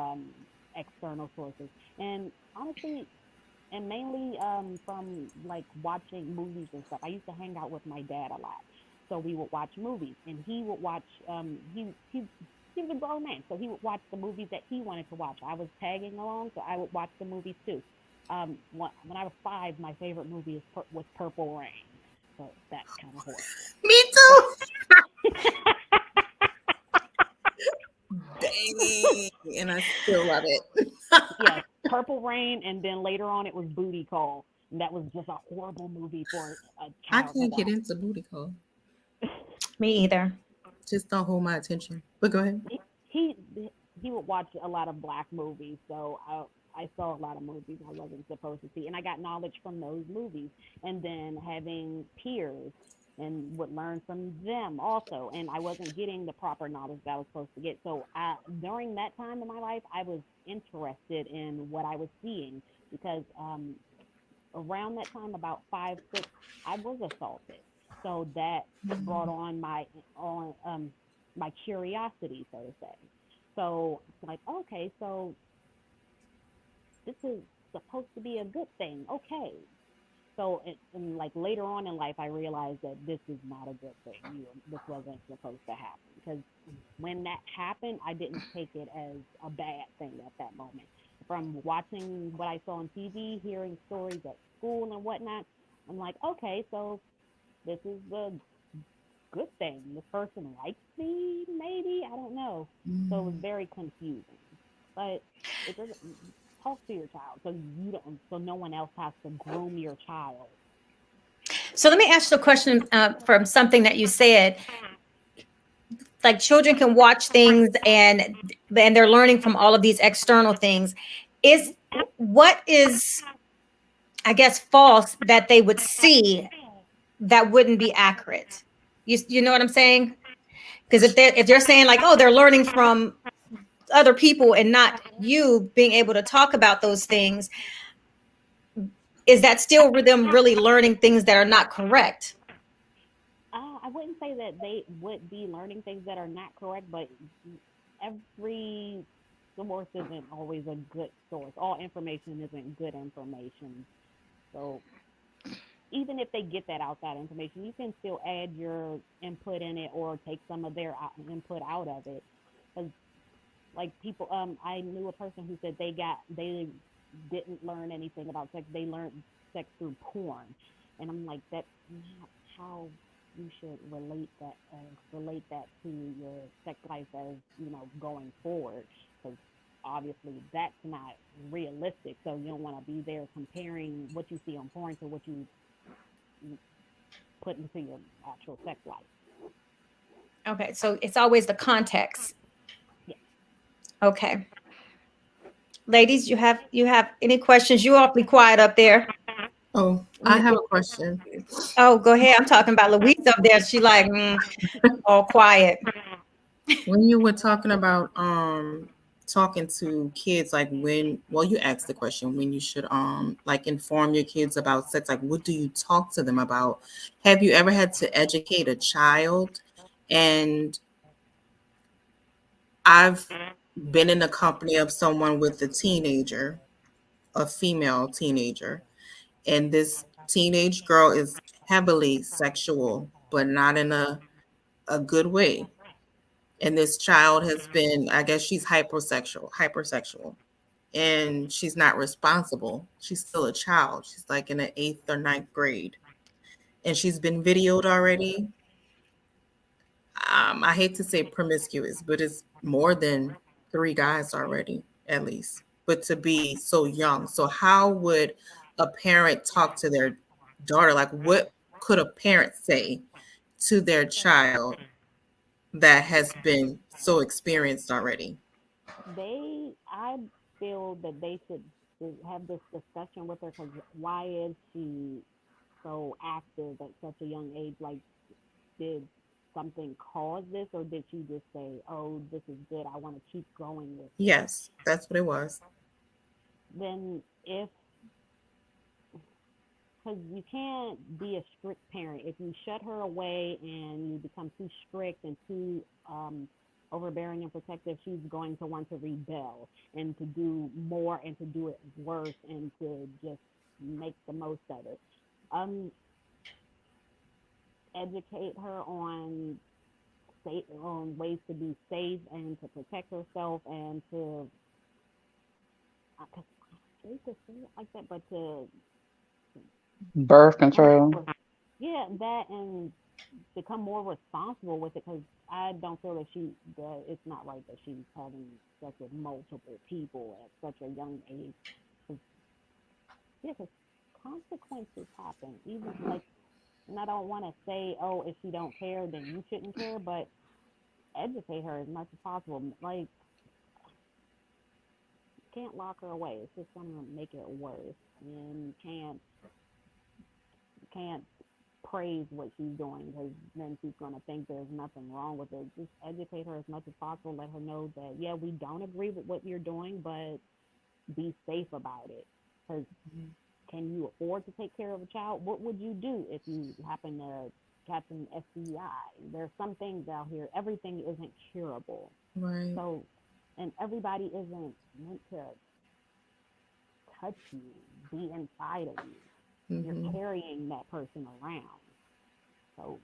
E: external sources, and honestly, and mainly from like watching movies and stuff. I used to hang out with my dad a lot, so we would watch movies, and he would watch. He he was a grown man, so he would watch the movies that he wanted to watch. I was tagging along, so I would watch the movies too. When I was 5, my favorite movie was Purple Rain. So that's kind of horrible.
C: Me too. Dang. And I still love it.
E: Yes, Purple Rain, and then later on it was Booty Call, and that was just a horrible movie for a
C: I
E: child to
C: can't get
E: watch.
C: into booty call.
B: Me either.
C: Just don't hold my attention. But go ahead.
E: he he would watch a lot of black movies, so I saw a lot of movies I wasn't supposed to see, and I got knowledge from those movies, and then having peers and would learn from them also, and I wasn't getting the proper knowledge that I was supposed to get. So during that time in my life, I was interested in what I was seeing because around that time, about 5, 6, I was assaulted. So that brought on my curiosity, so to say. So it's like, okay, so this is supposed to be a good thing. Okay. So and like later on in life, I realized that this is not a good thing. This wasn't supposed to happen because when that happened, I didn't take it as a bad thing at that moment. From watching what I saw on TV, hearing stories at school and whatnot, I'm like, okay, so this is the good thing. This person likes me, maybe, I don't know. So it was very confusing. But it doesn't talk to your child so you don't, so no one else has to groom your child.
B: So let me ask you a question from something that you said. Like children can watch things and they're learning from all of these external things. Is what is, I guess, false that they would see that wouldn't be accurate? You know what I'm saying? Because if they're saying like, oh, they're learning from other people and not you being able to talk about those things, is that still them really learning things that are not correct?
E: I wouldn't say that they would be learning things that are not correct, but every source isn't always a good source. All information isn't good information. So even if they get that outside information, you can still add your input in it or take some of their input out of it. Because like people, I knew a person who said they didn't learn anything about sex. They learned sex through porn, and I'm like, that's not how you should relate that to your sex life as going forward. Because obviously that's not realistic. So you don't want to be there comparing what you see on porn to what you put into your actual sex life.
B: Okay, so it's always the context.
E: Yeah.
B: Okay. Ladies, you have any questions? You awfully quiet up there.
C: Oh, I have a question.
B: Oh, go ahead. I'm talking about Louise up there. She like all quiet.
C: When you were talking about talking to kids, like you asked the question when you should like inform your kids about sex, like what do you talk to them about? Have you ever had to educate a child? And I've been in the company of someone with a teenager, a female teenager, and this teenage girl is heavily sexual, but not in a good way. And this child has been, I guess she's hypersexual, and she's not responsible. She's still a child. She's like in the 8th or 9th grade, and she's been videoed already. I hate to say promiscuous, but it's more than 3 guys already, at least. But to be so young, so how would a parent talk to their daughter? Like, what could a parent say to their child that has been so experienced already?
E: I feel that they should have this discussion with her because why is she so active at such a young age? Like, did something cause this, or did she just say, "Oh, this is good. I want to keep going with it"?
C: Yes, that's what it was.
E: Then if because you can't be a strict parent. If you shut her away and you become too strict and too overbearing and protective, she's going to want to rebel and to do more and to do it worse and to just make the most of it. Um, Educate her on safe, ways to be safe and to protect herself and to, I hate to say it like that, but to
D: Birth control.
E: yeah, that and become more responsible with it, because I don't feel that it's not right that she's having sex with multiple people at such a young age. 'Cause, yeah, 'cause consequences happen. Even like, and I don't want to say, oh, if she don't care, then you shouldn't care, but educate her as much as possible. Like, you can't lock her away. It's just gonna make it worse, and you can't praise what she's doing, because then she's going to think there's nothing wrong with it. Just educate her as much as possible. Let her know that, yeah, we don't agree with what you're doing, but be safe about it. Because can you afford to take care of a child? What would you do if you happen to catch an STI? There's some things out here. Everything isn't curable.
C: Right.
E: So, and everybody isn't meant to touch you, be inside of you. You're carrying that person around. So,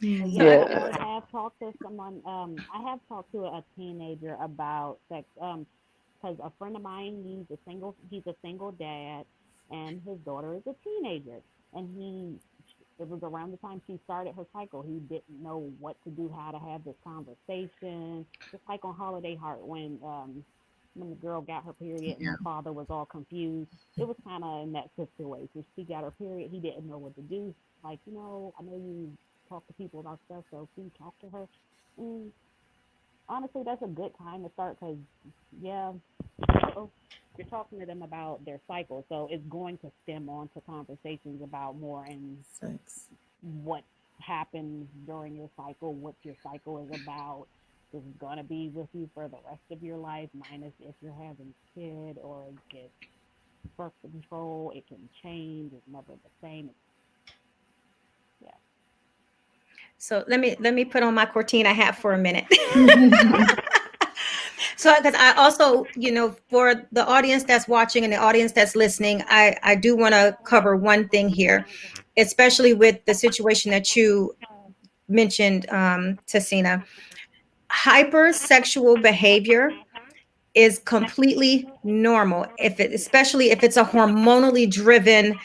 D: Yeah.
E: I have talked to someone. I have talked to a teenager about sex. Because a friend of mine, he's a single dad, and his daughter is a teenager. And it was around the time she started her cycle. He didn't know what to do, how to have this conversation. Just like on Holiday Heart, when the girl got her period and the father was all confused. It was kind of in that situation. She got her period. He didn't know what to do. Like, I know you talk to people about stuff, so can you talk to her? And honestly, that's a good time to start, because, yeah, you're talking to them about their cycle. So it's going to stem on to conversations about more and
C: Sex.
E: what happens during your cycle, what your cycle is about. This is going to be with you for the rest of your life, minus if you're having a kid or get birth control. It can change. It's never the same. Yeah.
B: So let me put on my Cortina hat for a minute. So, because I also, for the audience that's watching and the audience that's listening, I do want to cover one thing here, especially with the situation that you mentioned, Tassina. Hypersexual behavior is completely normal, especially if it's a hormonally driven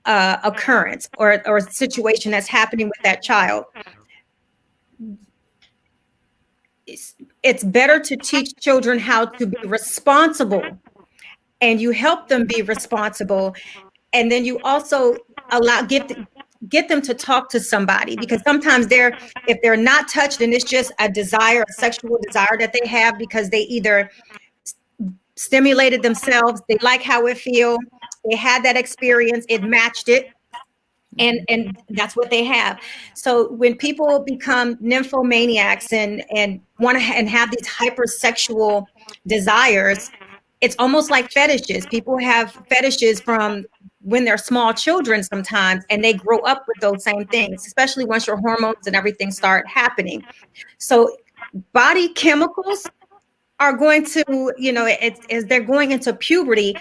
B: occurrence or situation that's happening with that child. It's better to teach children how to be responsible, and you help them be responsible, and then you also get them to talk to somebody, because sometimes if they're not touched and it's just a sexual desire that they have because they either stimulated themselves, they like how it feels, they had that experience, it matched it, and that's what they have. So when people become nymphomaniacs and want to and have these hypersexual desires, it's almost like fetishes. People have fetishes from when they're small children sometimes, and they grow up with those same things, especially once your hormones and everything start happening. So body chemicals are going to, as they're going into puberty,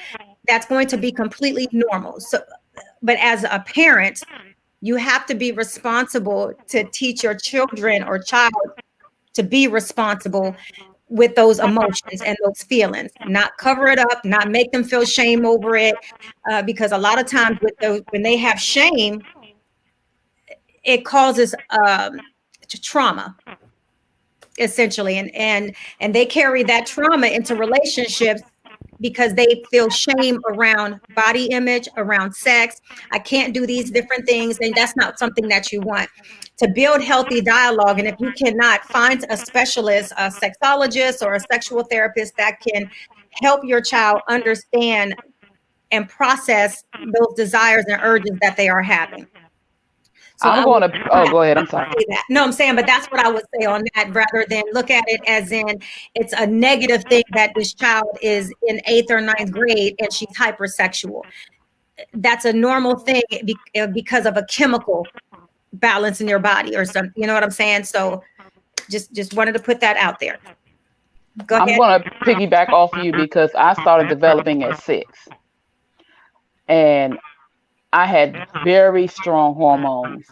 B: that's going to be completely normal. So, but as a parent, you have to be responsible to teach your children or child to be responsible with those emotions and those feelings, not cover it up, not make them feel shame over it. Because a lot of times when they have shame, it causes trauma, essentially. And they carry that trauma into relationships because they feel shame around body image, around sex. I can't do these different things. And that's not something that you want. To build healthy dialogue, and if you cannot find a specialist, a sexologist or a sexual therapist that can help your child understand and process those desires and urges that they are having. So
D: go ahead. I'm sorry.
B: that. No, I'm saying, but that's what I would say on that, rather than look at it as in it's a negative thing that this child is in 8th or 9th grade and she's hypersexual. That's a normal thing because of a chemical balance in your body or something. You know what I'm saying? So just wanted to put that out there. Go ahead.
D: I'm going to piggyback off you because I started developing at 6. And I had very strong hormones.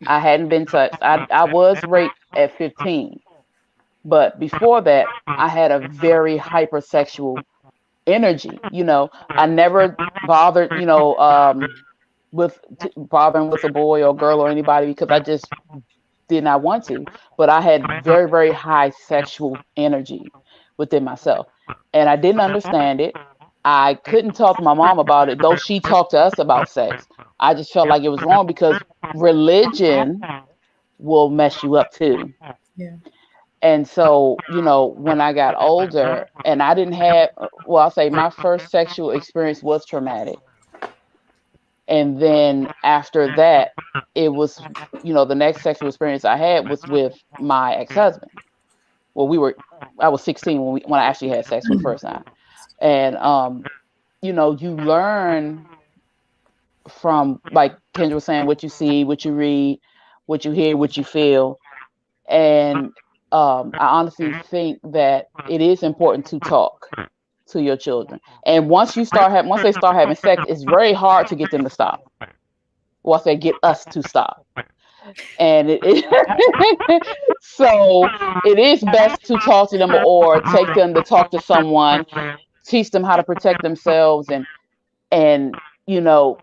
D: I hadn't been touched. I was raped at 15, but before that, I had a very hypersexual energy. I never bothered, bothering with a boy or girl or anybody because I just did not want to. But I had very, very high sexual energy within myself, and I didn't understand it. I couldn't talk to my mom about it, though she talked to us about sex. I just felt like it was wrong because religion will mess you up too.
C: Yeah.
D: And so, when I got older and I didn't have, well, I'll say my first sexual experience was traumatic. And then after that, it was, the next sexual experience I had was with my ex-husband. Well, I was 16 when I actually had sex for the first time. And, you learn from, like Kendra was saying, what you see, what you read, what you hear, what you feel. And I honestly think that it is important to talk to your children. And once they start having sex, it's very hard to get them to stop. Once they get us to stop. And so it is best to talk to them or take them to talk to someone, teach them how to protect themselves and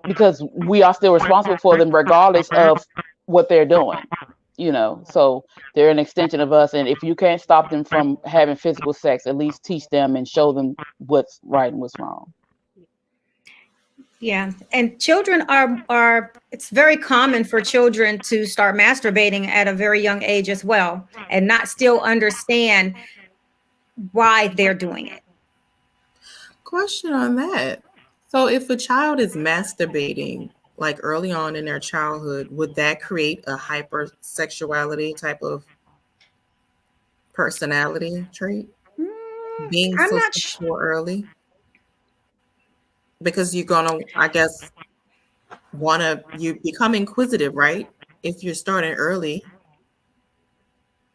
D: because we are still responsible for them regardless of what they're doing. So they're an extension of us, and if you can't stop them from having physical sex, at least teach them and show them what's right and what's wrong.
B: Yeah, and children are it's very common for children to start masturbating at a very young age as well, and not still understand why they're doing it.
C: Question on that. So if a child is masturbating like early on in their childhood, would that create a hypersexuality type of personality trait? Being
B: I'm
C: so
B: not
C: sexual early? Because you're gonna, I guess, you become inquisitive, right? If you're starting early.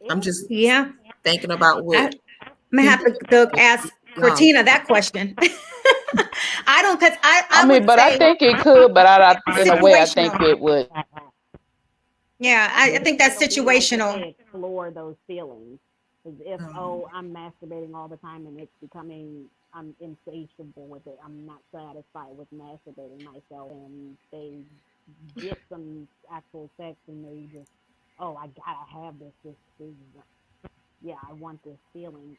C: I'm just thinking about what
B: I'm gonna have to ask Cortina that question. I don't, because I would
D: but
B: say
D: I think it could, but in a way, I think it would.
B: Yeah, I think that's situational.
E: They explore those feelings. As if, I'm masturbating all the time and it's becoming, I'm insatiable with it. I'm not satisfied with masturbating myself. And they get some actual sex and they just, I gotta have this. I want this feeling.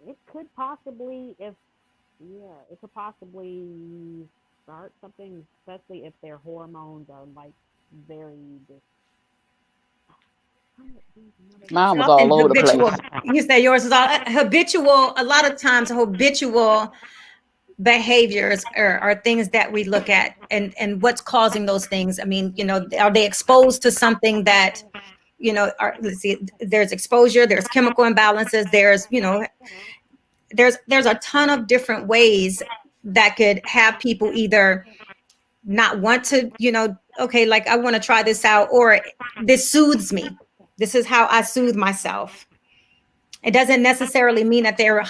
E: It could possibly, it could possibly start something, especially if their hormones are like very
D: Mine was all over the place.
B: You say yours is all habitual. A lot of times habitual behaviors are things that we look at and what's causing those things. I mean, are they exposed to something that, let's see, there's exposure, there's chemical imbalances, there's a ton of different ways that could have people either not want to, okay, like I want to try this out, or this soothes me. This is how I soothe myself. It doesn't necessarily mean that they're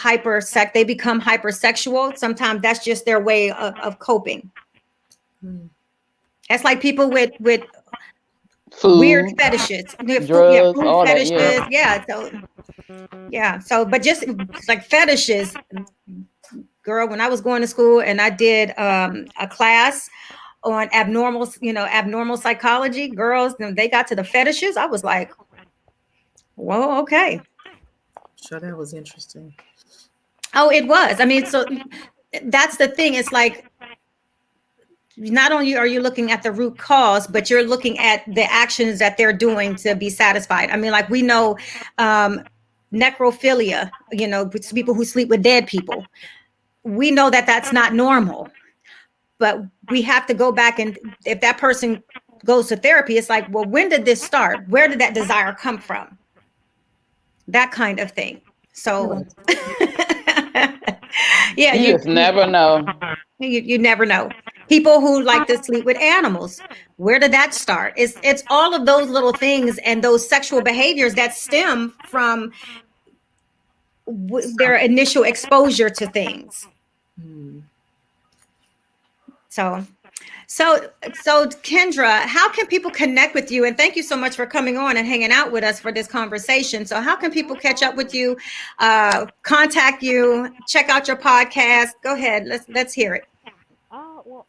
B: they become hypersexual. Sometimes that's just their way of coping. That's like people with
D: food,
B: weird fetishes,
D: drugs,
B: food
D: all
B: fetishes.
D: that,
B: But just like fetishes, girl, when I was going to school and I did a class on abnormal psychology, girls, they got to the fetishes. I was like, whoa, okay.
C: Sure, that was interesting.
B: Oh, it was. I mean, so that's the thing. It's like, not only are you looking at the root cause, but you're looking at the actions that they're doing to be satisfied. I mean, like we know necrophilia, people who sleep with dead people. We know that that's not normal, but we have to go back, and if that person goes to therapy, it's like, well, when did this start? Where did that desire come from? That kind of thing. So yeah,
D: you just never know.
B: You never know. People who like to sleep with animals, where did that start? It's all of those little things and those sexual behaviors that stem from their initial exposure to things. So So Kendra, how can people connect with you? And thank you so much for coming on and hanging out with us for this conversation. So how can people catch up with you, contact you, check out your podcast? Go ahead. Let's hear it.
E: Well,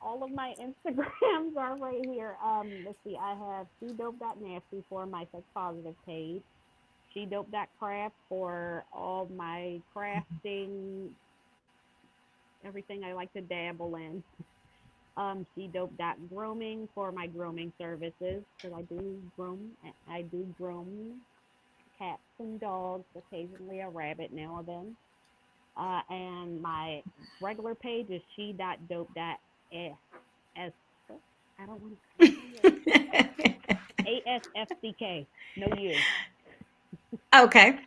E: all of my Instagrams are right here. Let's see, I have shedope.nasty for my sex positive page, shedope.craft for all my crafting, everything I like to dabble in. Shedope.grooming for my grooming services, because I do groom cats and dogs, occasionally a rabbit now and then. And my regular page is she.dope.as. I don't want to ASFCK. No U.
B: Okay.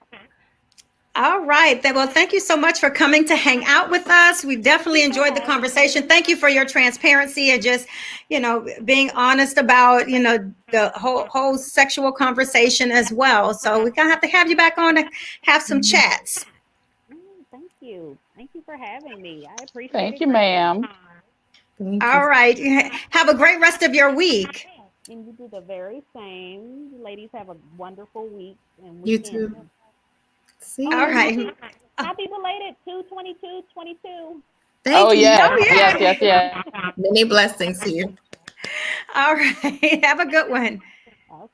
B: All right. Well, thank you so much for coming to hang out with us. We definitely enjoyed the conversation. Thank you for your transparency and just, being honest about, the whole sexual conversation as well. So we're going to have you back on to have some chats.
E: Thank you. Thank you for having me. I appreciate it.
D: Thank you, ma'am.
B: All right. Have a great rest of your week.
E: And you do the very same. You ladies have a wonderful week and
C: You
E: weekend.
C: too. See.
B: All right.
E: Happy belated 2/22/22.
C: Thank you.
D: Yeah.
B: Oh, yeah.
D: Yes.
C: Many blessings to you.
B: All right. Have a good one.
E: Okay.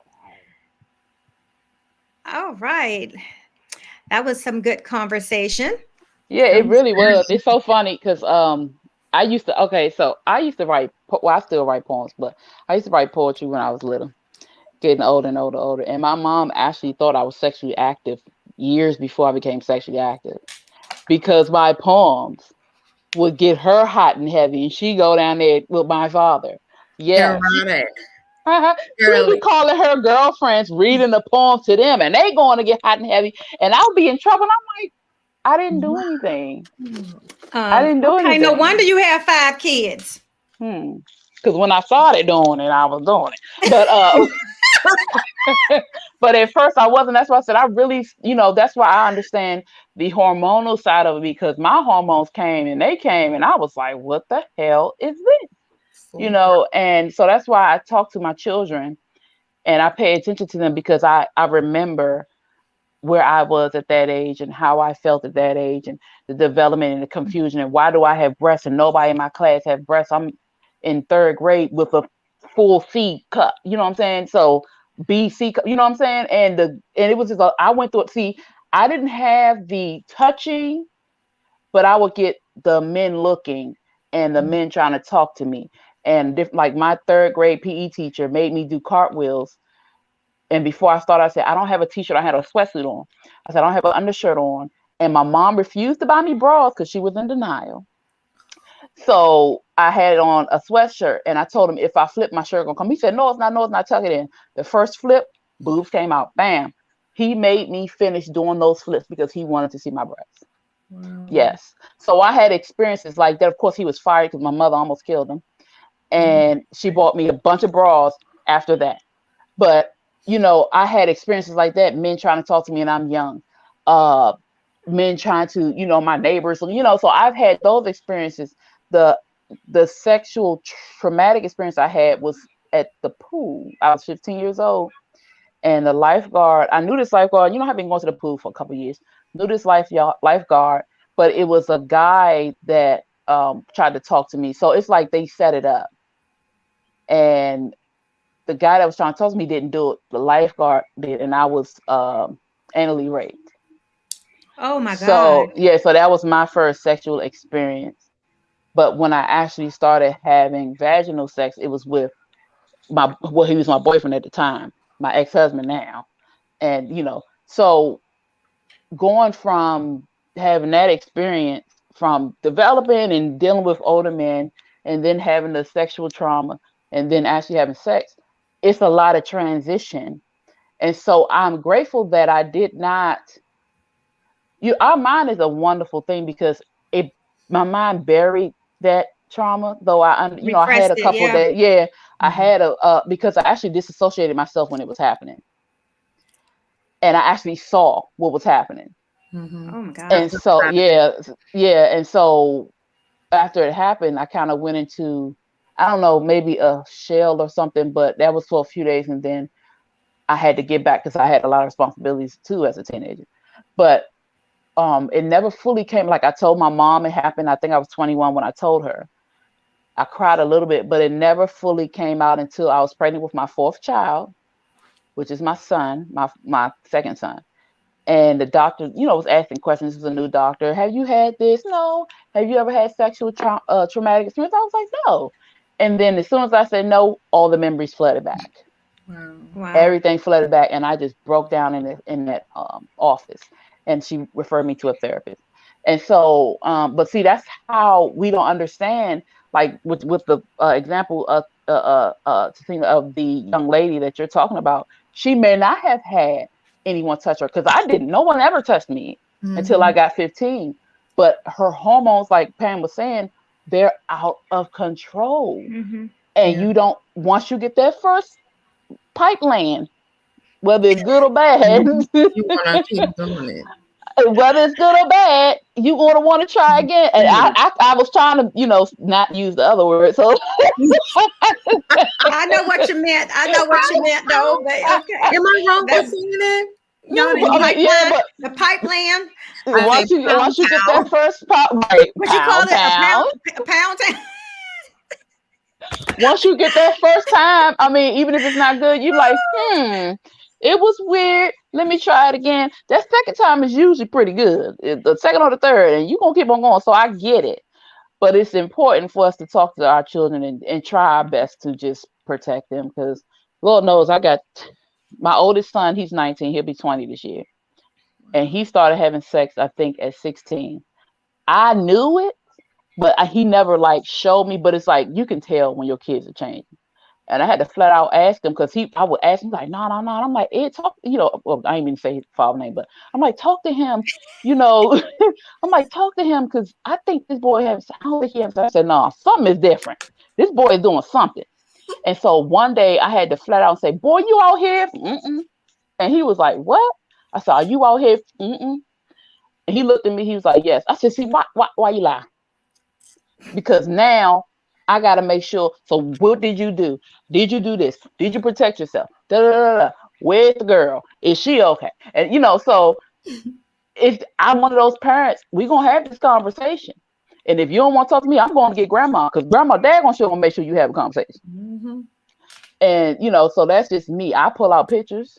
B: All right. That was some good conversation.
D: Yeah, it really was. It's so funny because I used to write, well, I still write poems, but I used to write poetry when I was little, getting older and older. And my mom actually thought I was sexually active years before I became sexually active, because my poems would get her hot and heavy, and she go down there with my father. Yeah,
C: Erotic.
D: she'd be calling her girlfriends, reading the poem to them, and they going to get hot and heavy, and I'll be in trouble. And I'm like, I didn't do anything. I didn't do anything.
B: No wonder you have 5 kids.
D: Because when I started doing it, I was doing it. But but at first I wasn't. That's why I said I really, that's why I understand the hormonal side of it, because my hormones came, and I was like, what the hell is this? And so that's why I talk to my children and I pay attention to them, because I remember where I was at that age and how I felt at that age, and the development and the confusion, and why do I have breasts and nobody in my class have breasts? I'm in 3rd grade with a full C cup, you know what I'm saying? So B, C cup, you know what I'm saying? And it was just, I went through it. See, I didn't have the touching, but I would get the men looking and the men trying to talk to me. And like my 3rd grade PE teacher made me do cartwheels. And before I started, I said, I don't have a t-shirt. I had a sweatsuit on. I said, I don't have an undershirt on. And my mom refused to buy me bras because she was in denial. So I had on a sweatshirt, and I told him if I flip, my shirt gonna come. He said, no, it's not, tuck it in. The first flip, boobs came out. Bam. He made me finish doing those flips because he wanted to see my breasts. Wow. Yes. So I had experiences like that. Of course, he was fired because my mother almost killed him. And she bought me a bunch of bras after that. But I had experiences like that, men trying to talk to me and I'm young, men trying to, my neighbors, so I've had those experiences. The sexual traumatic experience I had was at the pool. I was 15 years old, and the lifeguard, I knew this lifeguard, I've been going to the pool for a couple of years, knew this lifeguard, but it was a guy that tried to talk to me. So it's like they set it up. And the guy that was trying to talk to me didn't do it. The lifeguard did, and I was anally raped.
B: Oh my God.
D: So so that was my first sexual experience. But when I actually started having vaginal sex, it was with he was my boyfriend at the time, my ex-husband now. And so going from having that experience, from developing and dealing with older men, and then having the sexual trauma, and then actually having sex, it's a lot of transition. And so I'm grateful that I did not, our mind is a wonderful thing, because my mind buried that trauma, though I had a couple that, I had because I actually disassociated myself when it was happening. And I actually saw what was happening.
B: Oh my God.
D: And so, and so after it happened, I kind of went into, I don't know, maybe a shell or something, but that was for a few days. And then I had to get back because I had a lot of responsibilities too as a teenager. But it never fully came. Like I told my mom it happened. I think I was 21 when I told her. I cried a little bit, but it never fully came out until I was pregnant with my fourth child, which is my son, my second son. And the doctor, was asking questions. This was a new doctor. Have you had this? No. Have you ever had sexual traumatic experience? I was like, no. And then as soon as I said no, all the memories flooded back.
B: Wow.
D: Everything flooded back, and I just broke down in that office. And she referred me to a therapist. And so, but see, that's how we don't understand. Like with the example of the young lady that you're talking about, she may not have had anyone touch her, because I didn't. No one ever touched me until I got 15. But her hormones, like Pam was saying, they're out of control. And you don't, once you get that first pipeline, whether it's good or bad,
C: you want to keep doing it.
D: Whether it's good or bad, you're going to want to try again. And I was trying to, not use the other word. So
B: I know what you meant. Though. But okay.
C: Am I wrong for saying that?
B: The pipeline.
D: Once you get that first pop, right?
B: What you call it? A pound.
D: Once you get that first time, I mean, even if it's not good, you're like, it was weird. Let me try it again. That second time is usually pretty good. The second or the third, and you're going to keep on going. So I get it. But it's important for us to talk to our children and try our best to just protect them, because Lord knows I got my oldest son, he's 19. He'll be 20 this year. And he started having sex, I think, at 16. I knew it, but he never showed me. But it's like, you can tell when your kids are changing. And I had to flat out ask him, because I would ask him like, no. I'm like, Ed, talk, well, I ain't even say his father name, but I'm like, talk to him, I'm like, talk to him, because I think this boy I don't think he has. I said, no, something is different. This boy is doing something. And so one day I had to flat out say, boy, you out here? Mm-mm. And he was like, what? I said, are you out here? Mm-mm. And he looked at me, he was like, yes. I said, see, why you lie? Because now I got to make sure. So what did you do? Did you do this? Did you protect yourself? Where's the girl? Is she okay? And, so if I'm one of those parents, we're going to have this conversation. And if you don't want to talk to me, I'm going to get grandma, because grandma, dad going to make sure you have a conversation. And, so that's just me. I pull out pictures.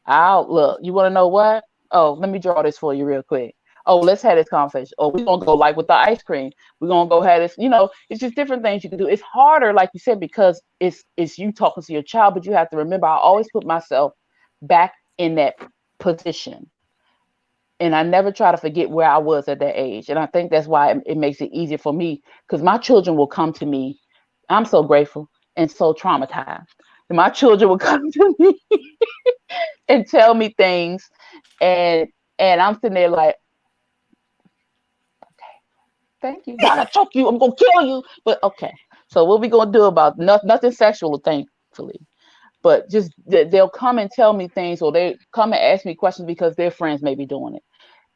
D: Look, you want to know what? Oh, let me draw this for you real quick. Oh, let's have this conversation. Oh, we're going to go with the ice cream. We're going to go have this, it's just different things you can do. It's harder, like you said, because it's you talking to your child, but you have to remember, I always put myself back in that position. And I never try to forget where I was at that age. And I think that's why it makes it easier for me, because my children will come to me. I'm so grateful and so traumatized. And my children will come to me and tell me things. And I'm sitting there like, thank you. I'm gonna choke you. I'm gonna kill you. But okay. So what we gonna do about nothing sexual, thankfully. But just they'll come and tell me things, or they come and ask me questions because their friends may be doing it,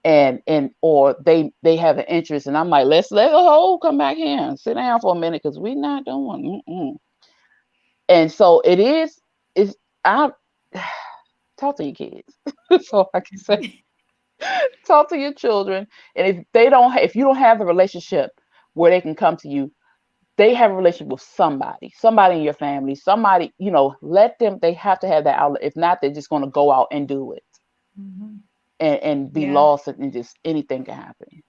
D: and or they have an interest, and I'm like, let's let the whole come back here and sit down for a minute, because we're not doing. And so it's I talk to your kids. That's all I can say. Talk to your children, and if you don't have the relationship where they can come to you, they have a relationship with somebody in your family, somebody, let them. They have to have that outlet. If not, they're just going to go out and do it, and be lost, and just anything can happen.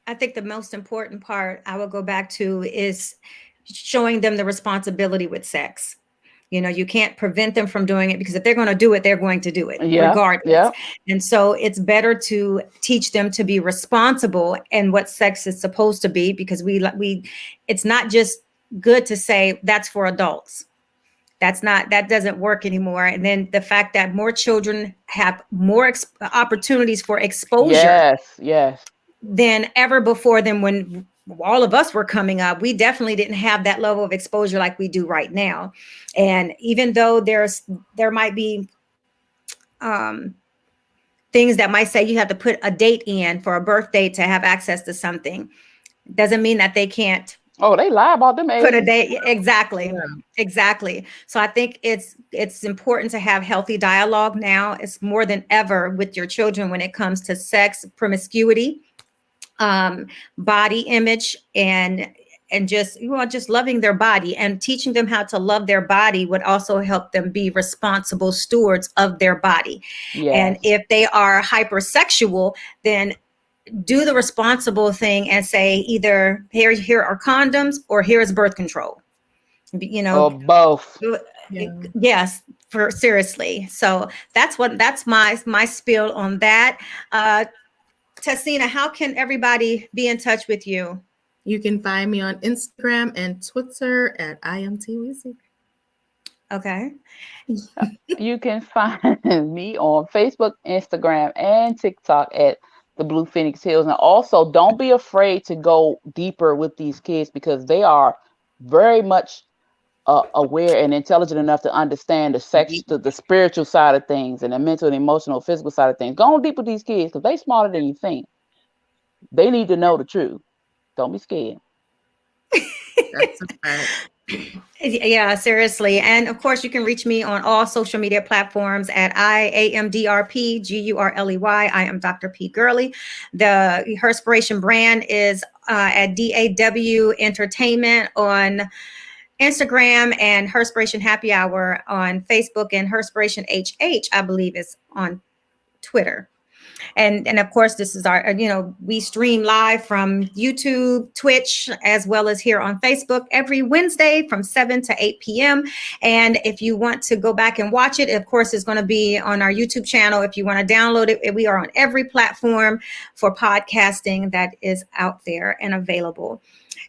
B: I think the most important part I will go back to is showing them the responsibility with sex. You can't prevent them from doing it, because if they're going to do it, they're going to do it regardless.
D: Yeah.
B: And so it's better to teach them to be responsible and what sex is supposed to be, because it's not just good to say that's for adults. That doesn't work anymore. And then the fact that more children have more opportunities for exposure.
D: Yes.
B: Than ever before. Than when all of us were coming up, we definitely didn't have that level of exposure like we do right now. And even though there might be things that might say you have to put a date in for a birthday to have access to something, Doesn't mean that they can't
D: Oh, they lie about them
B: put a
D: ages.
B: day. Exactly.
C: Yeah.
B: Exactly. So I think it's important to have healthy dialogue now. It's more than ever with your children when it comes to sex, promiscuity, body image, and just just loving their body, and teaching them how to love their body would also help them be responsible stewards of their body. And
D: Yes.
B: if they are hypersexual, then do the responsible thing and say either here are condoms or here is birth control. You know,
D: Or both.
C: Yeah.
B: yes, for seriously. So that's my spiel on that. Tessina, how can everybody be in touch with you?
C: You can find me on Instagram and Twitter at IamTweezy.
B: Okay.
D: You can find me on Facebook, Instagram, and TikTok at the Blue Phoenix Hills. And also, don't be afraid to go deeper with these kids, because they are very much aware and intelligent enough to understand the sex, the spiritual side of things, and the mental and emotional, physical side of things. Go on deep with these kids, because they smarter than you think. They need to know the truth. Don't be scared.
C: That's a fact.
B: Yeah, seriously. And of course, you can reach me on all social media platforms at IAMDRPGURLEY. I am Dr. P. Gurley. The Herspiration brand is at DAW Entertainment on Instagram, and Herspiration Happy Hour on Facebook, and Herspiration HH, I believe, is on Twitter. And of course, this is our, we stream live from YouTube, Twitch, as well as here on Facebook every Wednesday from 7 to 8 p.m. And if you want to go back and watch it, of course, it's going to be on our YouTube channel. If you want to download it, we are on every platform for podcasting that is out there and available.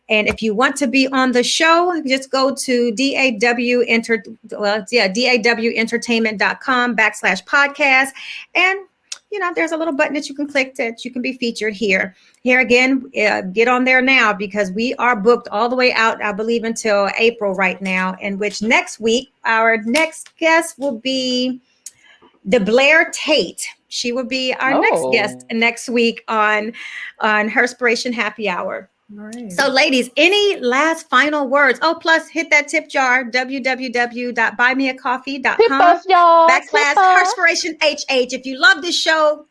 B: And if you want to be on the show, just go to dawentertainment.com/podcast. And, there's a little button that you can click that you can be featured here. Here again, get on there now, because we are booked all the way out, I believe, until April right now, in which next week, our next guest will be DeBlair Tate. She will be our next guest next week on Herspiration Happy Hour.
C: All right.
B: So, ladies, any last final words? Oh, plus hit that tip jar, www.buymeacoffee.com
D: Tip us, y'all.
B: /Herspiration HH. If you love this show,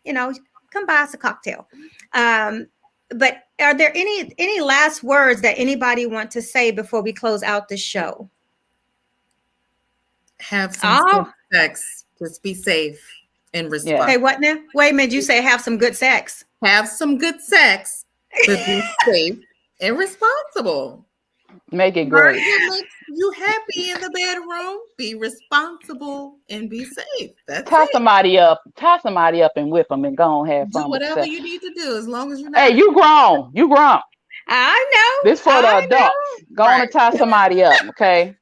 B: come buy us a cocktail. But are there any last words that anybody want to say before we close out the show?
C: Have some good sex. Just be safe and responsible.
B: Okay, what now? Wait a minute. You say have some good sex.
C: Have some good sex. But be safe and responsible.
D: Make it great.
C: What makes you happy in the bedroom? Be responsible and be safe. That's
D: tie
C: it.
D: somebody up and whip them and go and have fun.
C: Do whatever you need to do, as long as you're not.
D: Hey, you grown.
B: I know.
D: This for the adults. Go on and tie somebody up, okay?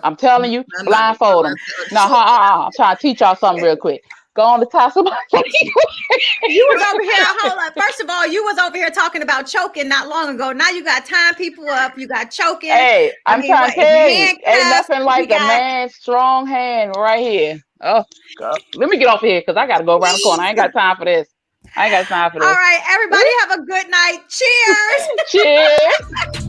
D: I'm telling you, blindfold them. No, I'm trying to teach y'all something real quick. Go on to tie somebody.
B: You was over here. Hold on. First of all, you was over here talking about choking not long ago. Now you got tying people up. You got choking.
D: Hey, I'm trying to tell you, ain't nothing like a man's strong hand right here. Oh, God. Let me get off here, because I got to go around the corner. I ain't got time for this.
B: All right, everybody have a good night. Cheers.
D: Cheers.